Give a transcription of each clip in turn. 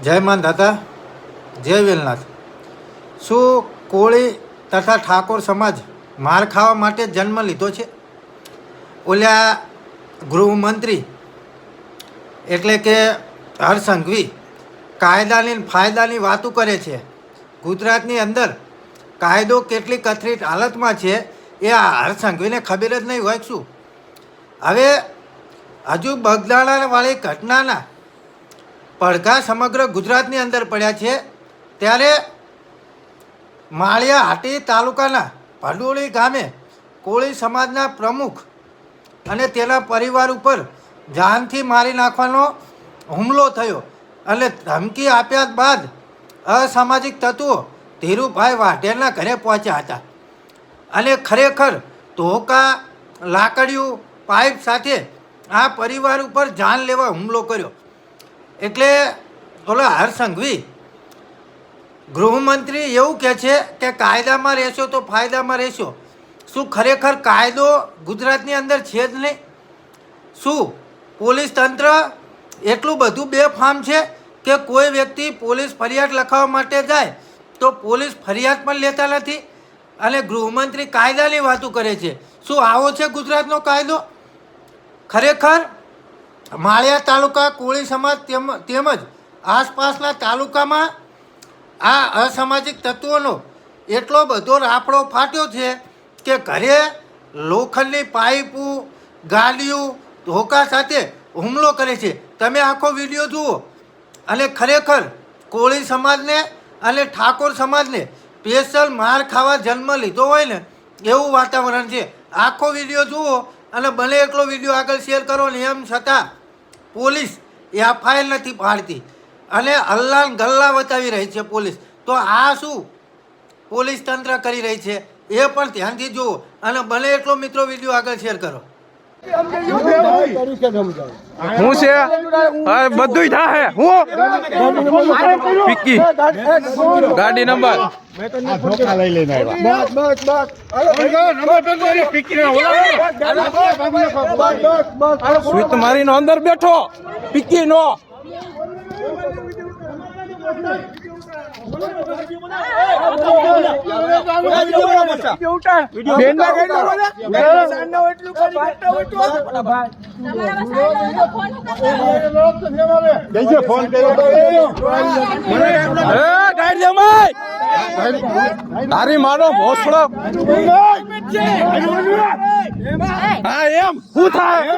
જય માનધાતા, જય વેલનાથ। શું કોળી તથા ઠાકોર સમાજ માર ખાવા માટે જન્મ લીધો છે? ઓલા ગૃહમંત્રી એટલે કે હર્ષ સંઘવી કાયદાની ફાયદાની વાતો કરે છે। ગુજરાતની અંદર કાયદો કેટલી કથળી હાલતમાં છે એ આ હર્ષ સંઘવીને ખબર જ નહીં હોય શું? હવે હજુ બગદાણાવાળી ઘટનાના પડઘા સમગ્ર ગુજરાતની અંદર પડ્યા છે, ત્યારે માળિયા હાટી તાલુકાના ભડોળી ગામે કોળી સમાજના પ્રમુખ અને તેના પરિવાર ઉપર જાનથી મારી નાખવાનો હુમલો થયો અને ધમકી આપ્યા બાદ અસામાજિક તત્વો ધીરુભાઈ વાઢેરના ઘરે પહોંચ્યા હતા અને ખરેખર ધોકા, લાકડીયું, પાઇપ સાથે આ પરિવાર ઉપર જાન લેવા હુમલો કર્યો। એટલે ઓલો હર્ષ સંઘવી ગૃહમંત્રી એવું કહે છે કે કાયદામાં રહેશો તો ફાયદામાં રહેશો। શું ખરેખર કાયદો ગુજરાતની અંદર છે જ નહીં? શું પોલીસ તંત્ર એટલું બધું બેફામ છે કે કોઈ વ્યક્તિ પોલીસ ફરિયાદ લખાવવા માટે જાય તો પોલીસ ફરિયાદ પણ લેતા નથી અને ગૃહમંત્રી કાયદાની વાતો કરે છે? શું આવો છે ગુજરાતનો કાયદો? ખરેખર માળિયા તાલુકા કોળી સમાજ તેમજ આસપાસના તાલુકામાં આ અસામાજિક તત્વોનો એટલો બધો રાફડો ફાટ્યો છે કે ઘરે લોખંડની પાઇપો, ગાડીઓ, ધોકા સાથે હુમલો કરે છે। તમે આખો વિડીયો જુઓ અને ખરેખર કોળી સમાજને અને ઠાકોર સમાજને સ્પેશિયલ માર ખાવા જન્મ લીધો હોય ને એવું વાતાવરણ છે। આખો વિડીયો જુઓ અને બને એટલો વિડીયો આગળ શેર કરો ને, એમ છતાં પોલીસ એફઆઈઆર નથી પાડતી અને અલ્લાહ ગલ્લા બતાવી રહી છે પોલીસ। તો આ શું પોલીસ તંત્ર કરી રહી છે એ પણ ધ્યાનથી જુઓ અને બને એટલો મિત્રો વિડીયો આગળ શેર કરો। હું છે બધું થાય હું પિક્કી ગાડી નંબર લઈ લઈને આવ્યા મારી નો અંદર બેઠો પિક્કી નો તારી માનો ભોસડો હા એમ શું થાય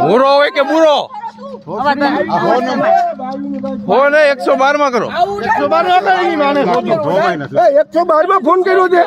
બુરો હોય કે બુરો ફોન 112 માં કરો। 112 માં ફોન કર્યો છે।